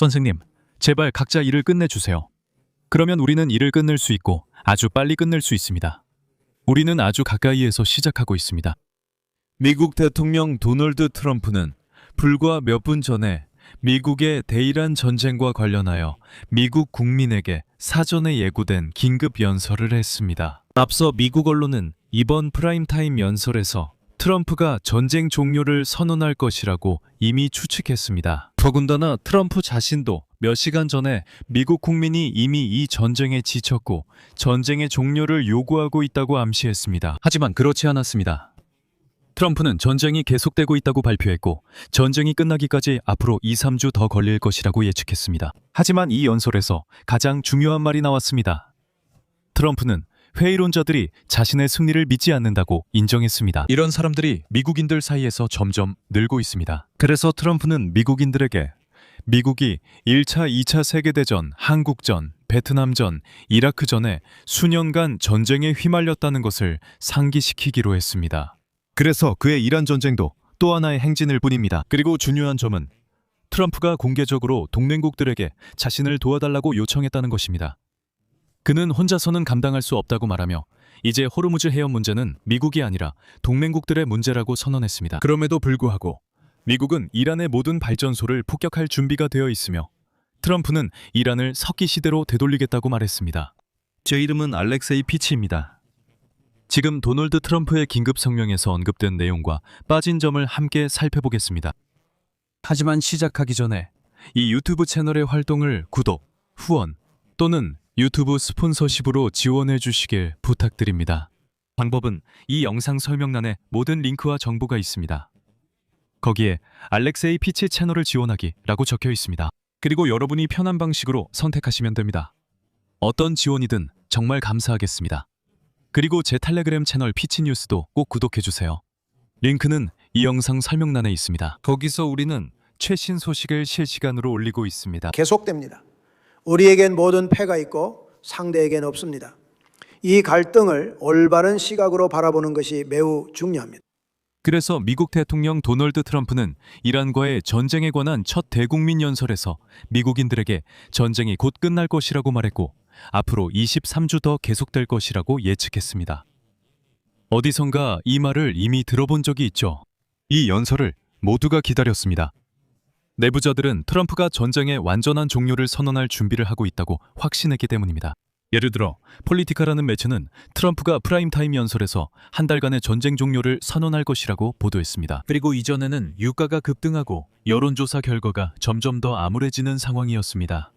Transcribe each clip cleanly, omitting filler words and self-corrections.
선생님, 제발 각자 일을 끝내주세요. 그러면 우리는 일을 끝낼 수 있고 아주 빨리 끝낼 수 있습니다. 우리는 아주 가까이에서 시작하고 있습니다. 미국 대통령 도널드 트럼프는 불과 몇 분 전에 미국의 대이란 전쟁과 관련하여 미국 국민에게 사전에 예고된 긴급 연설을 했습니다. 앞서 미국 언론은 이번 프라임타임 연설에서 트럼프가 전쟁 종료를 선언할 것이라고 이미 추측했습니다. 더군다나 트럼프 자신도 몇 시간 전에 미국 국민이 이미 이 전쟁에 지쳤고 전쟁의 종료를 요구하고 있다고 암시했습니다. 하지만 그렇지 않았습니다. 트럼프는 전쟁이 계속되고 있다고 발표했고 전쟁이 끝나기까지 앞으로 2, 3주 더 걸릴 것이라고 예측했습니다. 하지만 이 연설에서 가장 중요한 말이 나왔습니다. 트럼프는 회의론자들이 자신의 승리를 믿지 않는다고 인정했습니다. 이런 사람들이 미국인들 사이에서 점점 늘고 있습니다. 그래서 트럼프는 미국인들에게 미국이 1차, 2차 세계대전, 한국전, 베트남전, 이라크전에 수년간 전쟁에 휘말렸다는 것을 상기시키기로 했습니다. 그래서 그의 이란 전쟁도 또 하나의 행진일 뿐입니다. 그리고 중요한 점은 트럼프가 공개적으로 동맹국들에게 자신을 도와달라고 요청했다는 것입니다. 그는 혼자서는 감당할 수 없다고 말하며 이제 호르무즈 해협 문제는 미국이 아니라 동맹국들의 문제라고 선언했습니다. 그럼에도 불구하고 미국은 이란의 모든 발전소를 폭격할 준비가 되어 있으며 트럼프는 이란을 석기 시대로 되돌리겠다고 말했습니다. 제 이름은 알렉세이 피치입니다. 지금 도널드 트럼프의 긴급 성명에서 언급된 내용과 빠진 점을 함께 살펴보겠습니다. 하지만 시작하기 전에 이 유튜브 채널의 활동을 구독, 후원 또는 유튜브 스폰서십으로 지원해 주시길 부탁드립니다. 방법은 이 영상 설명란에 모든 링크와 정보가 있습니다. 거기에 알렉세이 피치 채널을 지원하기라고 적혀 있습니다. 그리고 여러분이 편한 방식으로 선택하시면 됩니다. 어떤 지원이든 정말 감사하겠습니다. 그리고 제 텔레그램 채널 피치 뉴스도 꼭 구독해 주세요. 링크는 이 영상 설명란에 있습니다. 거기서 우리는 최신 소식을 실시간으로 올리고 있습니다. 계속됩니다. 우리에겐 모든 패가 있고 상대에겐 없습니다. 이 갈등을 올바른 시각으로 바라보는 것이 매우 중요합니다. 그래서 미국 대통령 도널드 트럼프는 이란과의 전쟁에 관한 첫 대국민 연설에서 미국인들에게 전쟁이 곧 끝날 것이라고 말했고 앞으로 23주 더 계속될 것이라고 예측했습니다. 어디선가 이 말을 이미 들어본 적이 있죠. 이 연설을 모두가 기다렸습니다. 내부자들은 트럼프가 전쟁의 완전한 종료를 선언할 준비를 하고 있다고 확신했기 때문입니다. 예를 들어 폴리티카라는 매체는 트럼프가 프라임타임 연설에서 한 달간의 전쟁 종료를 선언할 것이라고 보도했습니다. 그리고 이전에는 유가가 급등하고 여론조사 결과가 점점 더 암울해지는 상황이었습니다.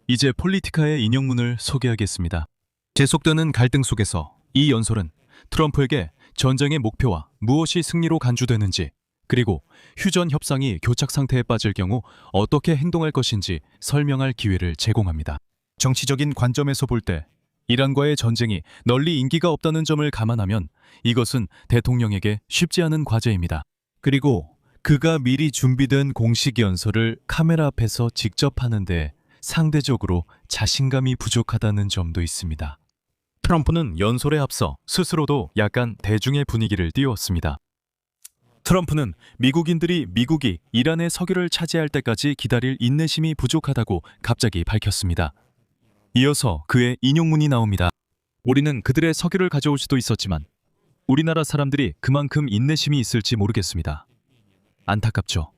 이제 폴리티카의 인용문을 소개하겠습니다. 계속되는 갈등 속에서 이 연설은 트럼프에게 전쟁의 목표와 무엇이 승리로 간주되는지 그리고 휴전 협상이 교착 상태에 빠질 경우 어떻게 행동할 것인지 설명할 기회를 제공합니다. 정치적인 관점에서 볼 때 이란과의 전쟁이 널리 인기가 없다는 점을 감안하면 이것은 대통령에게 쉽지 않은 과제입니다. 그리고 그가 미리 준비된 공식 연설을 카메라 앞에서 직접 하는데 상대적으로 자신감이 부족하다는 점도 있습니다. 트럼프는 연설에 앞서 스스로도 약간 대중의 분위기를 띄웠습니다. 트럼프는 미국인들이 미국이 이란의 석유를 차지할 때까지 기다릴 인내심이 부족하다고 갑자기 밝혔습니다. 이어서 그의 인용문이 나옵니다. 우리는 그들의 석유를 가져올 수도 있었지만 우리나라 사람들이 그만큼 인내심이 있을지 모르겠습니다. 안타깝죠.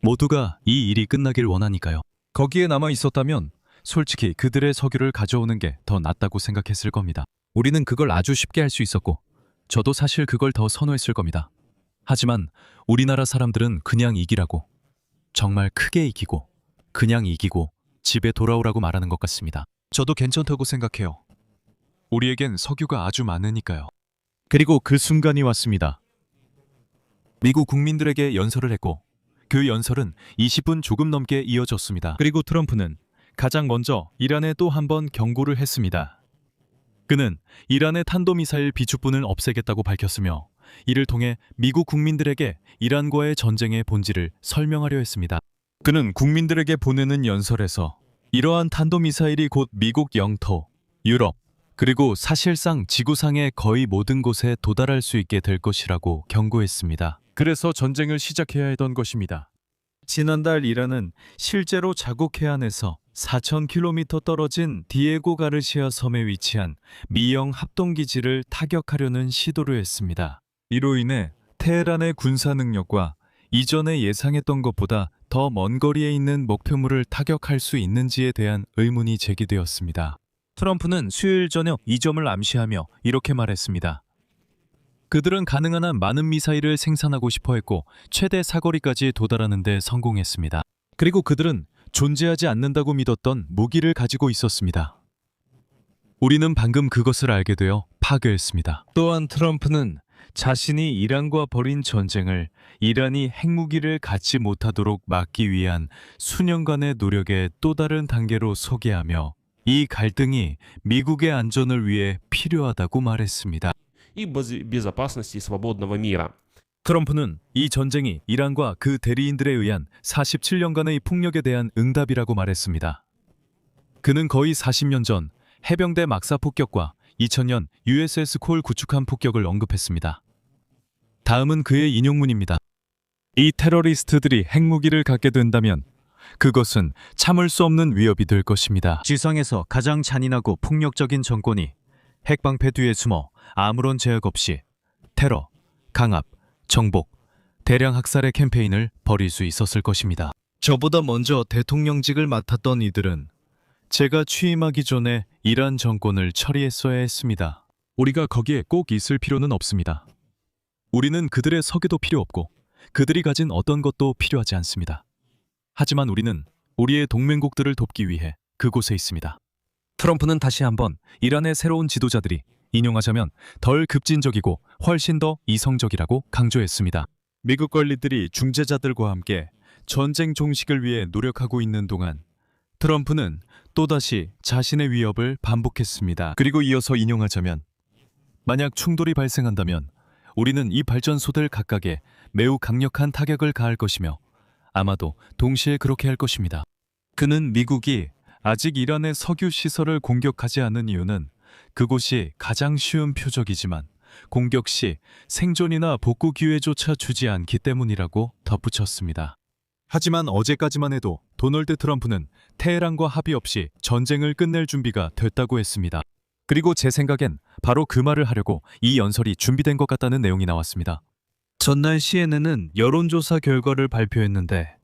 모두가 이 일이 끝나길 원하니까요. 거기에 남아 있었다면 솔직히 그들의 석유를 가져오는 게 더 낫다고 생각했을 겁니다. 우리는 그걸 아주 쉽게 할 수 있었고 저도 사실 그걸 더 선호했을 겁니다. 하지만 우리나라 사람들은 그냥 이기라고, 정말 크게 이기고, 그냥 이기고 집에 돌아오라고 말하는 것 같습니다. 저도 괜찮다고 생각해요. 우리에겐 석유가 아주 많으니까요. 그리고 그 순간이 왔습니다. 미국 국민들에게 연설을 했고 그 연설은 20분 조금 넘게 이어졌습니다. 그리고 트럼프는 가장 먼저 이란에 또 한 번 경고를 했습니다. 그는 이란의 탄도미사일 비축분을 없애겠다고 밝혔으며 이를 통해 미국 국민들에게 이란과의 전쟁의 본질을 설명하려 했습니다. 그는 국민들에게 보내는 연설에서 이러한 탄도미사일이 곧 미국 영토, 유럽, 그리고 사실상 지구상의 거의 모든 곳에 도달할 수 있게 될 것이라고 경고했습니다. 그래서 전쟁을 시작해야 했던 것입니다. 지난달 이란은 실제로 자국 해안에서 4,000km 떨어진 디에고 가르시아 섬에 위치한 미영 합동기지를 타격하려는 시도를 했습니다. 이로 인해 테헤란의 군사 능력과 이전에 예상했던 것보다 더 먼 거리에 있는 목표물을 타격할 수 있는지에 대한 의문이 제기되었습니다. 트럼프는 수요일 저녁 이 점을 암시하며 이렇게 말했습니다. 그들은 가능한 한 많은 미사일을 생산하고 싶어 했고 최대 사거리까지 도달하는 데 성공했습니다. 그리고 그들은 존재하지 않는다고 믿었던 무기를 가지고 있었습니다. 우리는 방금 그것을 알게 되어 파괴했습니다. 또한 트럼프는 자신이 이란과 벌인 전쟁을 이란이 핵무기를 갖지 못하도록 막기 위한 수년간의 노력의 또 다른 단계로 소개하며 이 갈등이 미국의 안전을 위해 필요하다고 말했습니다. и безопасности свободного мира. 트럼프는 이 전쟁이 이란과 그 대리인들에 의한 47년간의 폭력에 대한 응답이라고 말했습니다. 그는 거의 40년 전 해병대 막사 폭격과 2000년 USS 콜 구축함 폭격을 언급했습니다. 다음은 그의 인용문입니다. 이 테러리스트들이 핵무기를 갖게 된다면 그것은 참을 수 없는 위협이 될 것입니다. 지상에서 가장 잔인하고 폭력적인 정권이 핵방패 뒤에 숨어 아무런 제약 없이 테러, 강압, 정복, 대량 학살의 캠페인을 벌일 수 있었을 것입니다. 저보다 먼저 대통령직을 맡았던 이들은 제가 취임하기 전에 이란 정권을 처리했어야 했습니다. 우리가 거기에 꼭 있을 필요는 없습니다. 우리는 그들의 서계도 필요 없고 그들이 가진 어떤 것도 필요하지 않습니다. 하지만 우리는 우리의 동맹국들을 돕기 위해 그곳에 있습니다. 트럼프는 다시 한번 이란의 새로운 지도자들이 인용하자면 덜 급진적이고 훨씬 더 이성적이라고 강조했습니다. 미국 관리들이 중재자들과 함께 전쟁 종식을 위해 노력하고 있는 동안 트럼프는 또다시 자신의 위협을 반복했습니다. 그리고 이어서 인용하자면 만약 충돌이 발생한다면 우리는 이 발전소들 각각에 매우 강력한 타격을 가할 것이며 아마도 동시에 그렇게 할 것입니다. 그는 미국이 아직 이란의 석유 시설을 공격하지 않는 이유는 그곳이 가장 쉬운 표적이지만 공격 시 생존이나 복구 기회조차 주지 않기 때문이라고 덧붙였습니다. 하지만 어제까지만 해도 도널드 트럼프는 테헤란과 합의 없이 전쟁을 끝낼 준비가 됐다고 했습니다. 그리고 제 생각엔 바로 그 말을 하려고 이 연설이 준비된 것 같다는 내용이 나왔습니다. 전날 CNN은 여론조사 결과를 발표했는데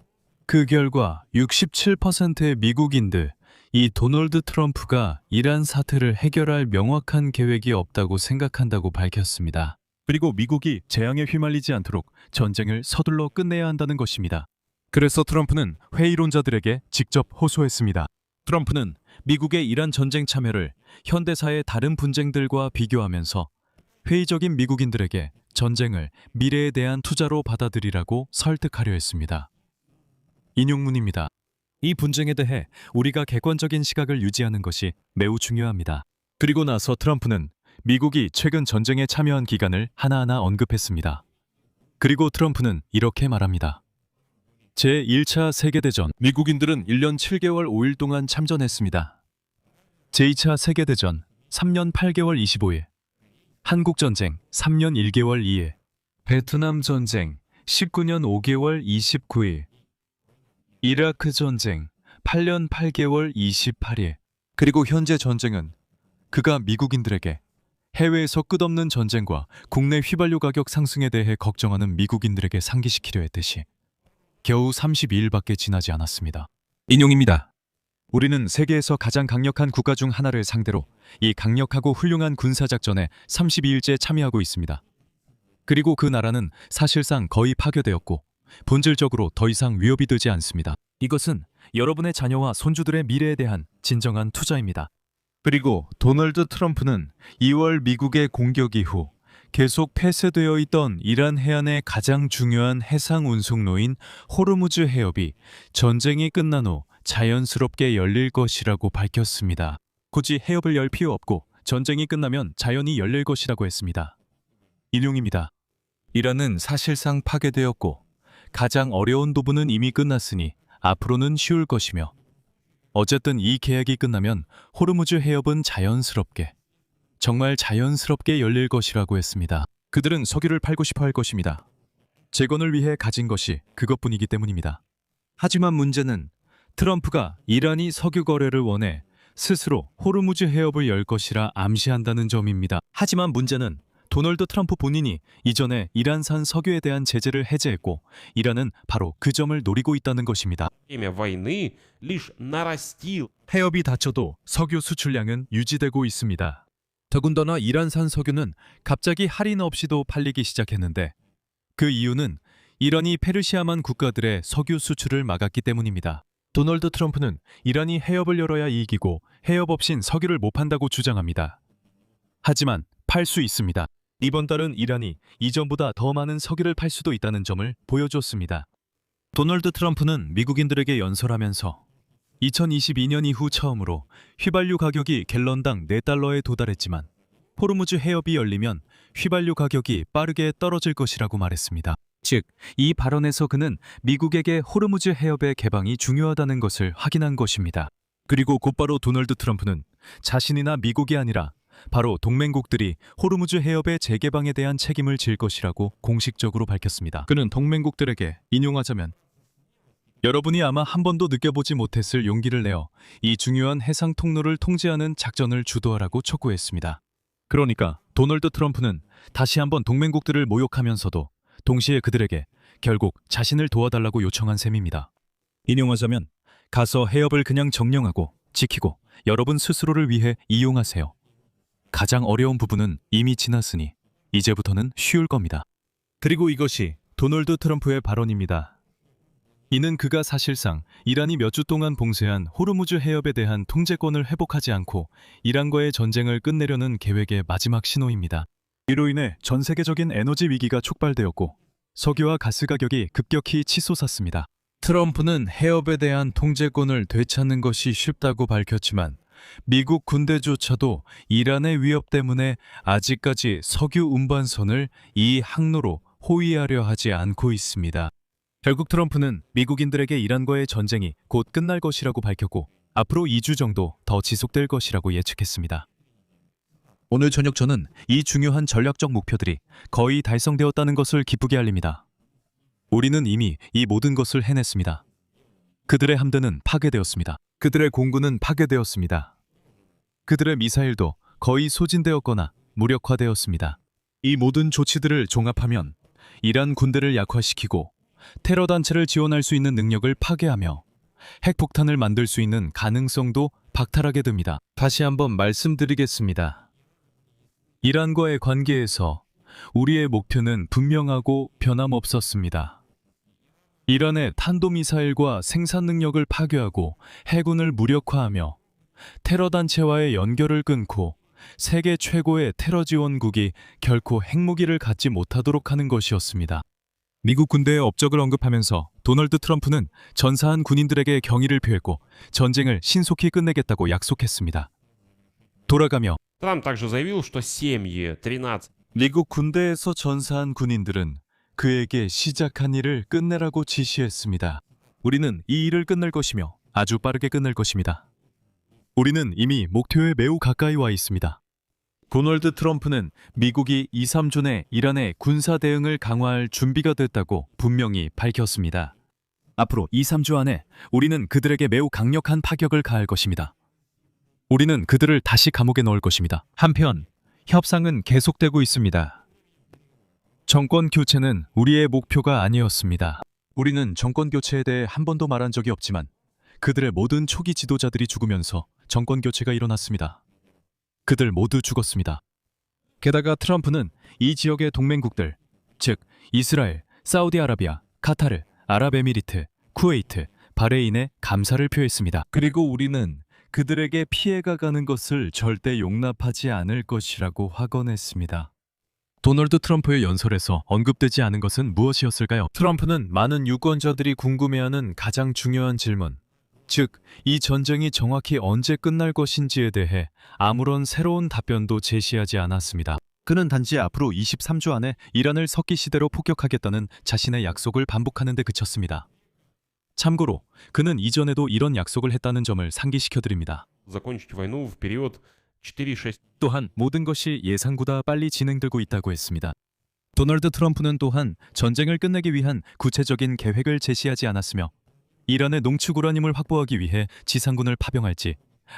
그 결과 67%의 미국인들, 이 도널드 트럼프가 이란 사태를 해결할 명확한 계획이 없다고 생각한다고 밝혔습니다. 그리고 미국이 재앙에 휘말리지 않도록 전쟁을 서둘러 끝내야 한다는 것입니다. 그래서 트럼프는 회의론자들에게 직접 호소했습니다. 트럼프는 미국의 이란 전쟁 참여를 현대사의 다른 분쟁들과 비교하면서 회의적인 미국인들에게 전쟁을 미래에 대한 투자로 받아들이라고 설득하려 했습니다. 인용문입니다. 이 분쟁에 대해 우리가 객관적인 시각을 유지하는 것이 매우 중요합니다. 그리고 나서 트럼프는 미국이 최근 전쟁에 참여한 기간을 하나하나 언급했습니다. 그리고 트럼프는 이렇게 말합니다. 제1차 세계대전, 미국인들은 1년 7개월 5일 동안 참전했습니다. 제2차 세계대전, 3년 8개월 25일. 한국전쟁, 3년 1개월 2일. 베트남 전쟁, 19년 5개월 29일. 이라크 전쟁, 8년 8개월 28일. 그리고 현재 전쟁은 그가 미국인들에게 해외에서 끝없는 전쟁과 국내 휘발유 가격 상승에 대해 걱정하는 미국인들에게 상기시키려 했듯이 겨우 32일밖에 지나지 않았습니다. 인용입니다. 우리는 세계에서 가장 강력한 국가 중 하나를 상대로 이 강력하고 훌륭한 군사작전에 32일째 참여하고 있습니다. 그리고 그 나라는 사실상 거의 파괴되었고 본질적으로 더 이상 위협이 되지 않습니다. 이것은 여러분의 자녀와 손주들의 미래에 대한 진정한 투자입니다. 그리고 도널드 트럼프는 2월 미국의 공격 이후 계속 폐쇄되어 있던 이란 해안의 가장 중요한 해상 운송로인 호르무즈 해협이 전쟁이 끝난 후 자연스럽게 열릴 것이라고 밝혔습니다. 굳이 해협을 열 필요 없고 전쟁이 끝나면 자연히 열릴 것이라고 했습니다. 인용입니다. 이란은 사실상 파괴되었고 가장 어려운 부분은 이미 끝났으니 앞으로는 쉬울 것이며 어쨌든 이 계약이 끝나면 호르무즈 해협은 자연스럽게 정말 자연스럽게 열릴 것이라고 했습니다. 그들은 석유를 팔고 싶어 할 것입니다. 재건을 위해 가진 것이 그것뿐이기 때문입니다. 하지만 문제는 트럼프가 이란이 석유 거래를 원해 스스로 호르무즈 해협을 열 것이라 암시한다는 점입니다. 하지만 문제는 도널드 트럼프 본인이 이전에 이란산 석유에 대한 제재를 해제했고 이란은 바로 그 점을 노리고 있다는 것입니다. Время войны лишь нарастил 해협이 닫혀도 석유 수출량은 유지되고 있습니다. 더군다나 이란산 석유는 갑자기 할인 없이도 팔리기 시작했는데 그 이유는 이란이 페르시아만 국가들의 석유 수출을 막았기 때문입니다. 도널드 트럼프는 이란이 해협을 열어야 이익이고 해협 없인 석유를 못 판다고 주장합니다. 하지만 팔 수 있습니다. 이번 달은 이란이 이전보다 더 많은 석유를 팔 수도 있다는 점을 보여줬습니다. 도널드 트럼프는 미국인들에게 연설하면서 2022년 이후 처음으로 휘발유 가격이 갤런당 4달러에 도달했지만 호르무즈 해협이 열리면 휘발유 가격이 빠르게 떨어질 것이라고 말했습니다. 즉, 이 발언에서 그는 미국에게 호르무즈 해협의 개방이 중요하다는 것을 확인한 것입니다. 그리고 곧바로 도널드 트럼프는 자신이나 미국이 아니라 바로 동맹국들이 호르무즈 해협의 재개방에 대한 책임을 질 것이라고 공식적으로 밝혔습니다. 그는 동맹국들에게 인용하자면 여러분이 아마 한 번도 느껴보지 못했을 용기를 내어 이 중요한 해상 통로를 통제하는 작전을 주도하라고 촉구했습니다. 그러니까 도널드 트럼프는 다시 한번 동맹국들을 모욕하면서도 동시에 그들에게 결국 자신을 도와달라고 요청한 셈입니다. 인용하자면 가서 해협을 그냥 정령하고 지키고 여러분 스스로를 위해 이용하세요. 가장 어려운 부분은 이미 지났으니 이제부터는 쉬울 겁니다. 그리고 이것이 도널드 트럼프의 발언입니다. 이는 그가 사실상 이란이 몇 주 동안 봉쇄한 호르무즈 해협에 대한 통제권을 회복하지 않고 이란과의 전쟁을 끝내려는 계획의 마지막 신호입니다. 이로 인해 전 세계적인 에너지 위기가 촉발되었고 석유와 가스 가격이 급격히 치솟았습니다. 트럼프는 해협에 대한 통제권을 되찾는 것이 쉽다고 밝혔지만 미국 군대조차도 이란의 위협 때문에 아직까지 석유 운반선을 이 항로로 호위하려 하지 않고 있습니다. 결국 트럼프는 미국인들에게 이란과의 전쟁이 곧 끝날 것이라고 밝혔고 앞으로 2주 정도 더 지속될 것이라고 예측했습니다. 오늘 저녁 저는 이 중요한 전략적 목표들이 거의 달성되었다는 것을 기쁘게 알립니다. 우리는 이미 이 모든 것을 해냈습니다. 그들의 함대는 파괴되었습니다. 그들의 공군은 파괴되었습니다. 그들의 미사일도 거의 소진되었거나 무력화되었습니다. 이 모든 조치들을 종합하면 이란 군대를 약화시키고 테러 단체를 지원할 수 있는 능력을 파괴하며 핵폭탄을 만들 수 있는 가능성도 박탈하게 됩니다. 다시 한번 말씀드리겠습니다. 이란과의 관계에서 우리의 목표는 분명하고 변함없었습니다. 이란의 탄도미사일과 생산 능력을 파괴하고 해군을 무력화하며 테러 단체와의 연결을 끊고 세계 최고의 테러 지원국이 결코 핵무기를 갖지 못하도록 하는 것이었습니다. 미국 군대의 업적을 언급하면서 도널드 트럼프는 전사한 군인들에게 경의를 표했고 전쟁을 신속히 끝내겠다고 약속했습니다. 돌아가며 Трамп также заявил, что семьи 13 미국 군대에서 전사한 군인들은 그에게 시작한 일을 끝내라고 지시했습니다. 우리는 이 일을 끝낼 것이며 아주 빠르게 끝낼 것입니다. 우리는 이미 목표에 매우 가까이 와 있습니다. 도널드 트럼프는 미국이 2, 3주 내 이란의 군사 대응을 강화할 준비가 됐다고 분명히 밝혔습니다. 앞으로 2, 3주 안에 우리는 그들에게 매우 강력한 파격을 가할 것입니다. 우리는 그들을 다시 감옥에 넣을 것입니다. 한편 협상은 계속되고 있습니다. 정권 교체는 우리의 목표가 아니었습니다. 우리는 정권 교체에 대해 한 번도 말한 적이 없지만 그들의 모든 초기 지도자들이 죽으면서 정권 교체가 일어났습니다. 그들 모두 죽었습니다. 게다가 트럼프는 이 지역의 동맹국들, 즉 이스라엘, 사우디아라비아, 카타르, 아랍에미리트, 쿠웨이트, 바레인에 감사를 표했습니다. 그리고 우리는 그들에게 피해가 가는 것을 절대 용납하지 않을 것이라고 확언했습니다. 도널드 트럼프의 연설에서 언급되지 않은 것은 무엇이었을까요? 트럼프는 많은 유권자들이 궁금해하는 가장 중요한 질문, 즉, 이 전쟁이 정확히 언제 끝날 것인지에 대해 아무런 새로운 답변도 제시하지 않았습니다. 그는 단지 앞으로 23주 안에 이란을 석기 시대로 폭격하겠다는 자신의 약속을 반복하는 데 그쳤습니다. 참고로 그는 이전에도 이런 약속을 했다는 점을 상기시켜드립니다. закончить войну в период 4-6 또한 모든 것이 예상보다 빨리 진행되고 있다고 했습니다. 도널드 트럼프는 또한 전쟁을 끝내기 위한 구체적인 계획을 제시하지 않았으며 이란의 농축 우라늄을 확보하기 위해 지상군을 파병할지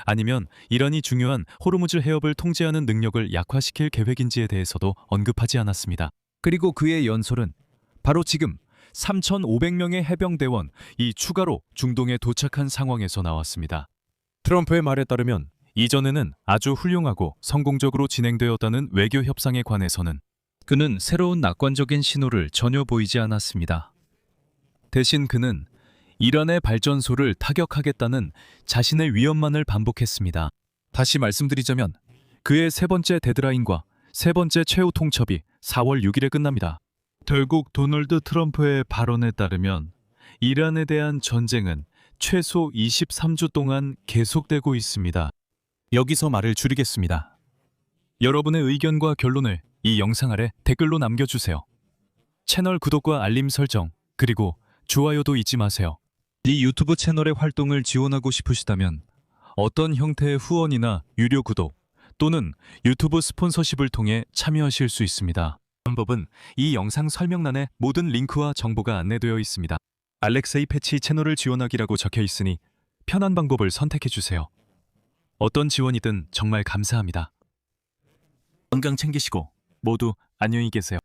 아니면 이란이 중요한 호르무즈 해협을 통제하는 능력을 약화시킬 계획인지에 대해서도 언급하지 않았습니다. 그리고 그의 연설은 바로 지금 3,500명의 해병대원 이 추가로 중동에 도착한 상황에서 나왔습니다. 트럼프의 말에 따르면 이전에는 아주 훌륭하고 성공적으로 진행되었다는 외교 협상에 관해서는 그는 새로운 낙관적인 신호를 전혀 보이지 않았습니다. 대신 그는 이란의 발전소를 타격하겠다는 자신의 위협만을 반복했습니다. 다시 말씀드리자면 그의 세 번째 데드라인과 세 번째 최후 통첩이 4월 6일에 끝납니다. 결국 도널드 트럼프의 발언에 따르면 이란에 대한 전쟁은 최소 23주 동안 계속되고 있습니다. 여기서 말을 줄이겠습니다. 여러분의 의견과 결론을 이 영상 아래 댓글로 남겨주세요. 채널 구독과 알림 설정, 그리고 좋아요도 잊지 마세요. 이 유튜브 채널의 활동을 지원하고 싶으시다면 어떤 형태의 후원이나 유료 구독 또는 유튜브 스폰서십을 통해 참여하실 수 있습니다. 방법은 이 영상 설명란에 모든 링크와 정보가 안내되어 있습니다. 알렉세이 패치 채널을 지원하기라고 적혀 있으니 편한 방법을 선택해 주세요. 어떤 지원이든 정말 감사합니다. 건강 챙기시고 모두 안녕히 계세요.